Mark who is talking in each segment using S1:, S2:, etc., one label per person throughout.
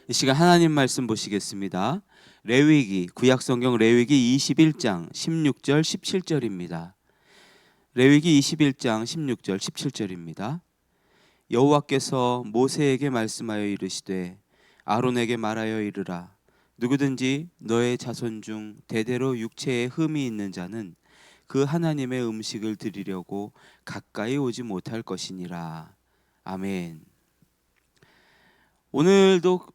S1: 이 시간 하나님 말씀 보시겠습니다. 레위기, 구약성경 레위기 21장 16절 17절입니다. 레위기 21장 16절 17절입니다. 여호와께서 모세에게 말씀하여 이르시되 아론에게 말하여 이르라. 누구든지 너의 자손 중 대대로 육체에 흠이 있는 자는 그 하나님의 음식을 드리려고 가까이 오지 못할 것이니라. 아멘. 오늘도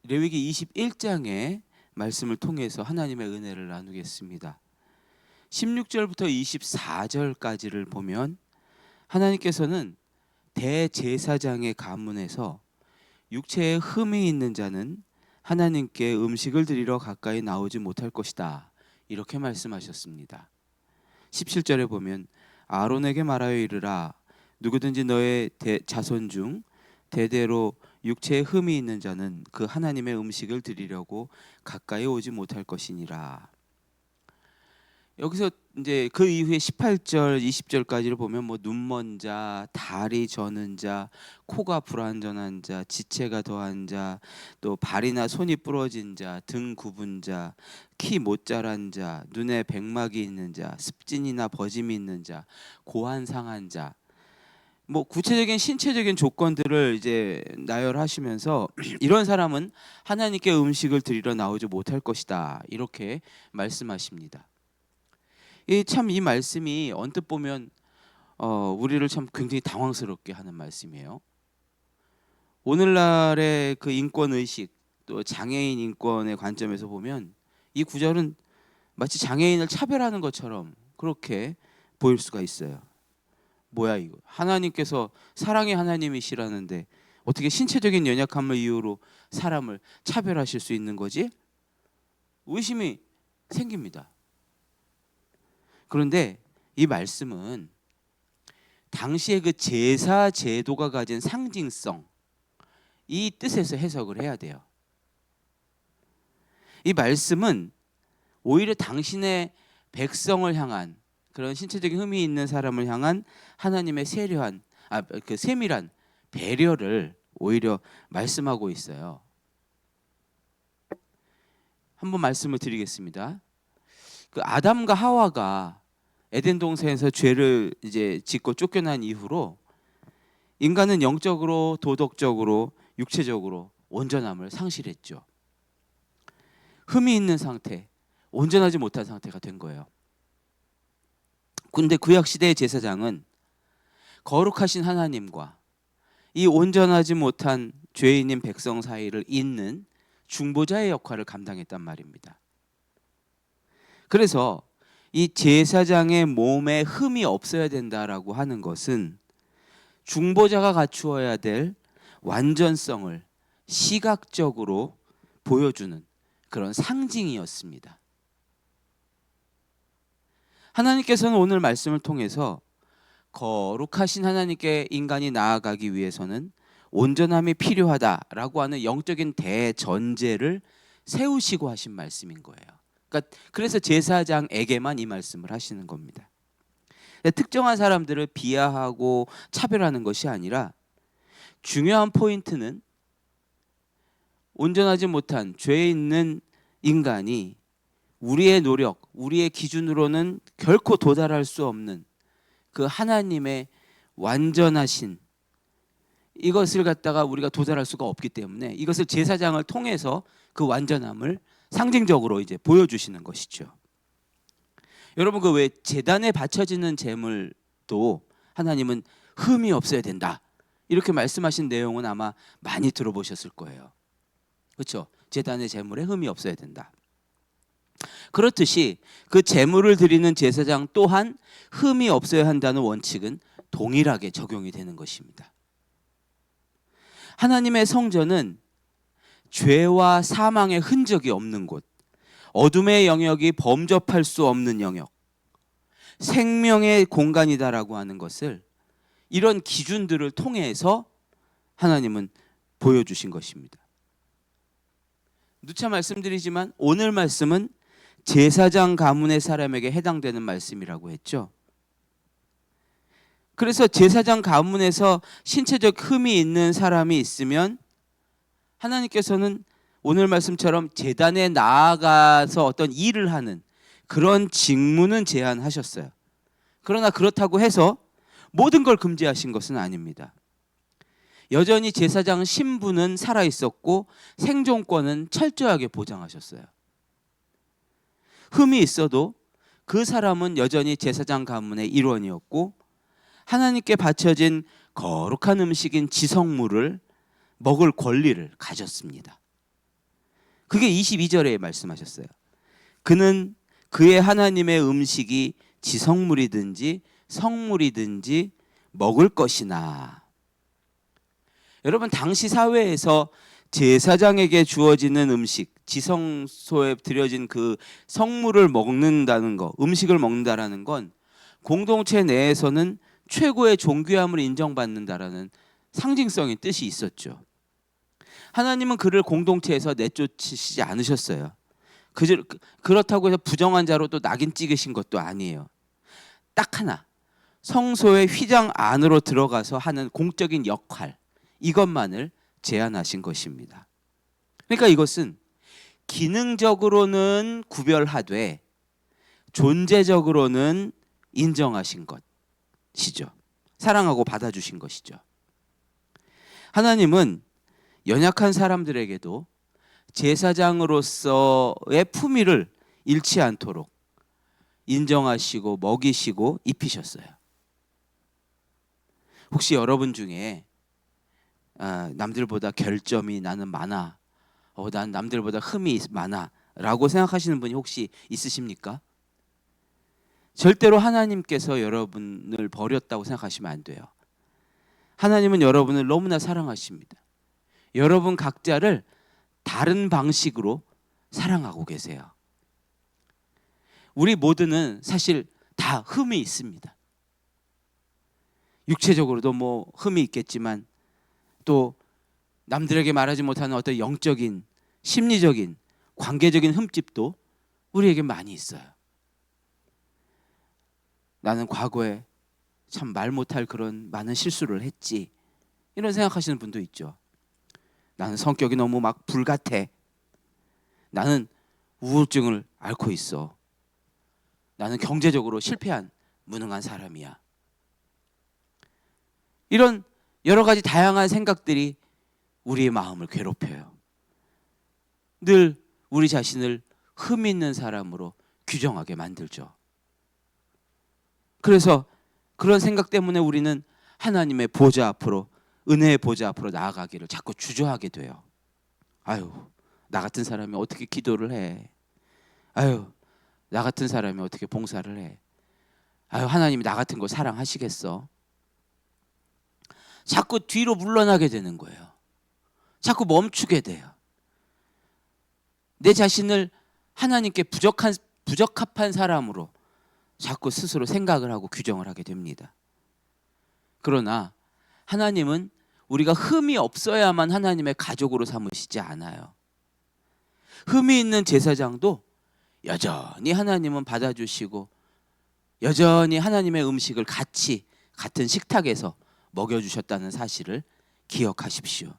S1: 레위기 21장의 말씀을 통해서 하나님의 은혜를 나누겠습니다. 16절부터 24절까지를 보면 하나님께서는 대제사장의 가문에서 육체에 흠이 있는 자는 하나님께 음식을 드리러 가까이 나오지 못할 것이다, 이렇게 말씀하셨습니다. 17절에 보면 아론에게 말하여 이르라. 누구든지 너의 자손 중 대대로 육체에 흠이 있는 자는 그 하나님의 음식을 드리려고 가까이 오지 못할 것이니라. 여기서 이제 그 이후에 18절, 20절까지를 보면 눈먼 자, 다리 저는 자, 코가 불완전한 자, 지체가 더한 자, 또 발이나 손이 부러진 자, 등 굽은 자, 키 못 자란 자, 눈에 백막이 있는 자, 습진이나 버짐이 있는 자, 고환 상한 자, 구체적인 신체적인 조건들을 이제 나열하시면서 이런 사람은 하나님께 음식을 드리러 나오지 못할 것이다, 이렇게 말씀하십니다. 이 말씀이 언뜻 보면 우리를 참 굉장히 당황스럽게 하는 말씀이에요. 오늘날의 그 인권 의식, 또 장애인 인권의 관점에서 보면 이 구절은 마치 장애인을 차별하는 것처럼 그렇게 보일 수가 있어요. 뭐야 이거? 하나님께서 사랑의 하나님이시라는데 어떻게 신체적인 연약함을 이유로 사람을 차별하실 수 있는 거지? 의심이 생깁니다. 그런데 이 말씀은 당시의 그 제사 제도가 가진 상징성, 이 뜻에서 해석을 해야 돼요. 이 말씀은 오히려 당신의 백성을 향한, 그런 신체적인 흠이 있는 사람을 향한 하나님의 세밀한 배려를 오히려 말씀하고 있어요. 한번 말씀을 드리겠습니다. 그 아담과 하와가 에덴 동산에서 죄를 이제 짓고 쫓겨난 이후로 인간은 영적으로, 도덕적으로, 육체적으로 온전함을 상실했죠. 흠이 있는 상태, 온전하지 못한 상태가 된 거예요. 근데 구약 시대의 제사장은 거룩하신 하나님과 이 온전하지 못한 죄인인 백성 사이를 잇는 중보자의 역할을 감당했단 말입니다. 그래서 이 제사장의 몸에 흠이 없어야 된다라고 하는 것은 중보자가 갖추어야 될 완전성을 시각적으로 보여주는 그런 상징이었습니다. 하나님께서는 오늘 말씀을 통해서 거룩하신 하나님께 인간이 나아가기 위해서는 온전함이 필요하다라고 하는 영적인 대전제를 세우시고 하신 말씀인 거예요. 그래서 제사장에게만 이 말씀을 하시는 겁니다. 특정한 사람들을 비하하고 차별하는 것이 아니라 중요한 포인트는 온전하지 못한 죄에 있는 인간이 우리의 노력, 우리의 기준으로는 결코 도달할 수 없는 그 하나님의 완전하신 이것을 갖다가 우리가 도달할 수가 없기 때문에 이것을 제사장을 통해서 그 완전함을 상징적으로 이제 보여주시는 것이죠. 여러분, 그 왜 제단에 바쳐지는 제물도 하나님은 흠이 없어야 된다, 이렇게 말씀하신 내용은 아마 많이 들어보셨을 거예요. 그렇죠? 제단의 제물에 흠이 없어야 된다. 그렇듯이 그 제물을 드리는 제사장 또한 흠이 없어야 한다는 원칙은 동일하게 적용이 되는 것입니다. 하나님의 성전은 죄와 사망의 흔적이 없는 곳, 어둠의 영역이 범접할 수 없는 영역, 생명의 공간이다라고 하는 것을 이런 기준들을 통해서 하나님은 보여주신 것입니다. 누차 말씀드리지만 오늘 말씀은 제사장 가문의 사람에게 해당되는 말씀이라고 했죠. 그래서 제사장 가문에서 신체적 흠이 있는 사람이 있으면 하나님께서는 오늘 말씀처럼 제단에 나아가서 어떤 일을 하는 그런 직무는 제한하셨어요. 그러나 그렇다고 해서 모든 걸 금지하신 것은 아닙니다. 여전히 제사장 신분은 살아 있었고 생존권은 철저하게 보장하셨어요. 흠이 있어도 그 사람은 여전히 제사장 가문의 일원이었고 하나님께 바쳐진 거룩한 음식인 지성물을 먹을 권리를 가졌습니다. 그게 22절에 말씀하셨어요. 그는 그의 하나님의 음식이 지성물이든지 성물이든지 먹을 것이나. 여러분, 당시 사회에서 제사장에게 주어지는 음식, 지성소에 드려진 그 성물을 먹는다는 거, 음식을 먹는다라는 건 공동체 내에서는 최고의 존귀함을 인정받는다라는 상징성인 뜻이 있었죠. 하나님은 그를 공동체에서 내쫓으시지 않으셨어요. 그렇다고 해서 부정한 자로 또 낙인 찍으신 것도 아니에요. 딱 하나, 성소의 휘장 안으로 들어가서 하는 공적인 역할, 이것만을 제한하신 것입니다. 그러니까 이것은 기능적으로는 구별하되 존재적으로는 인정하신 것이죠. 사랑하고 받아주신 것이죠. 하나님은 연약한 사람들에게도 제사장으로서의 품위를 잃지 않도록 인정하시고 먹이시고 입히셨어요. 혹시 여러분 중에 남들보다 결점이 나는 많아, 난 남들보다 흠이 많아 라고 생각하시는 분이 혹시 있으십니까? 절대로 하나님께서 여러분을 버렸다고 생각하시면 안 돼요. 하나님은 여러분을 너무나 사랑하십니다. 여러분 각자를 다른 방식으로 사랑하고 계세요. 우리 모두는 사실 다 흠이 있습니다. 육체적으로도 뭐 흠이 있겠지만 또 남들에게 말하지 못하는 어떤 영적인, 심리적인, 관계적인 흠집도 우리에게 많이 있어요. 나는 과거에 참 말 못할 그런 많은 실수를 했지, 이런 생각하시는 분도 있죠. 나는 성격이 너무 막 불같아. 나는 우울증을 앓고 있어. 나는 경제적으로 실패한 무능한 사람이야. 이런 여러 가지 다양한 생각들이 우리의 마음을 괴롭혀요. 늘 우리 자신을 흠 있는 사람으로 규정하게 만들죠. 그래서 그런 생각 때문에 우리는 하나님의 보좌 앞으로, 은혜의 보좌 앞으로 나아가기를 자꾸 주저하게 돼요. 아유, 나 같은 사람이 어떻게 기도를 해? 아유, 나 같은 사람이 어떻게 봉사를 해? 아유, 하나님이 나 같은 거 사랑하시겠어? 자꾸 뒤로 물러나게 되는 거예요. 자꾸 멈추게 돼요. 내 자신을 하나님께 부적합한 사람으로 자꾸 스스로 생각을 하고 규정을 하게 됩니다. 그러나 하나님은 우리가 흠이 없어야만 하나님의 가족으로 삼으시지 않아요. 흠이 있는 제사장도 여전히 하나님은 받아주시고 여전히 하나님의 음식을 같은 식탁에서 먹여주셨다는 사실을 기억하십시오.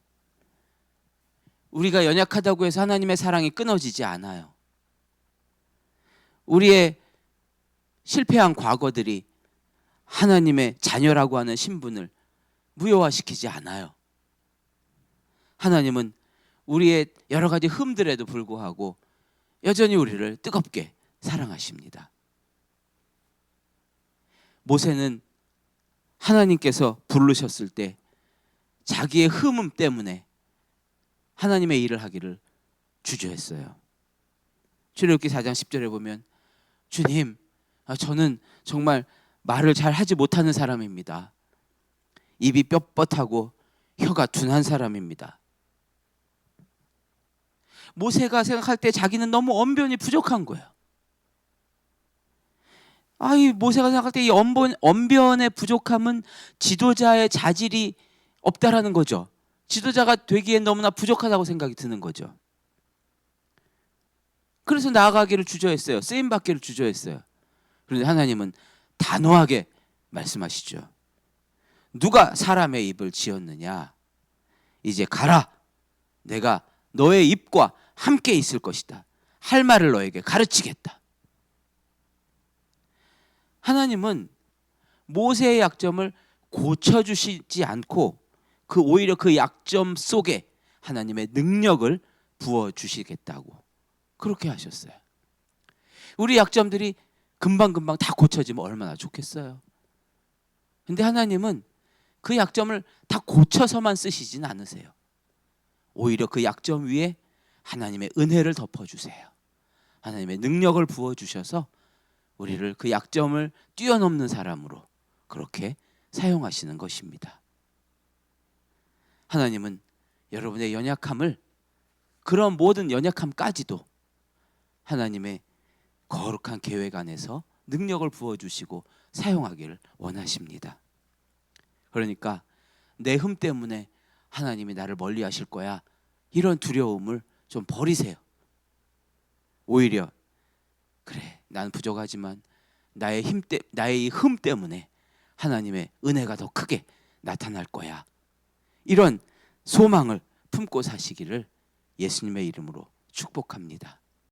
S1: 우리가 연약하다고 해서 하나님의 사랑이 끊어지지 않아요. 우리의 실패한 과거들이 하나님의 자녀라고 하는 신분을 무효화시키지 않아요. 하나님은 우리의 여러 가지 흠들에도 불구하고 여전히 우리를 뜨겁게 사랑하십니다. 모세는 하나님께서 부르셨을 때 자기의 흠음 때문에 하나님의 일을 하기를 주저했어요. 출애굽기 4장 10절에 보면 주님, 저는 정말 말을 잘 하지 못하는 사람입니다. 입이 뻣뻣하고 혀가 둔한 사람입니다. 모세가 생각할 때 자기는 너무 언변이 부족한 거예요. 이 모세가 생각할 때 이 언변의 부족함은 지도자의 자질이 없다라는 거죠. 지도자가 되기엔 너무나 부족하다고 생각이 드는 거죠. 그래서 나아가기를 주저했어요. 쓰임받기를 주저했어요. 그런데 하나님은 단호하게 말씀하시죠. 누가 사람의 입을 지었느냐? 이제 가라. 내가 너의 입과 함께 있을 것이다. 할 말을 너에게 가르치겠다. 하나님은 모세의 약점을 고쳐주시지 않고 오히려 그 약점 속에 하나님의 능력을 부어주시겠다고 그렇게 하셨어요. 우리 약점들이 금방금방 다 고쳐지면 얼마나 좋겠어요. 근데 하나님은 그 약점을 다 고쳐서만 쓰시진 않으세요. 오히려 그 약점 위에 하나님의 은혜를 덮어주세요. 하나님의 능력을 부어주셔서 우리를 그 약점을 뛰어넘는 사람으로 그렇게 사용하시는 것입니다. 하나님은 여러분의 연약함을, 그런 모든 연약함까지도 하나님의 거룩한 계획 안에서 능력을 부어주시고 사용하기를 원하십니다. 그러니까 내 흠 때문에 하나님이 나를 멀리 하실 거야, 이런 두려움을 좀 버리세요. 오히려 그래, 난 부족하지만 나의 이 흠 때문에 하나님의 은혜가 더 크게 나타날 거야, 이런 소망을 품고 사시기를 예수님의 이름으로 축복합니다.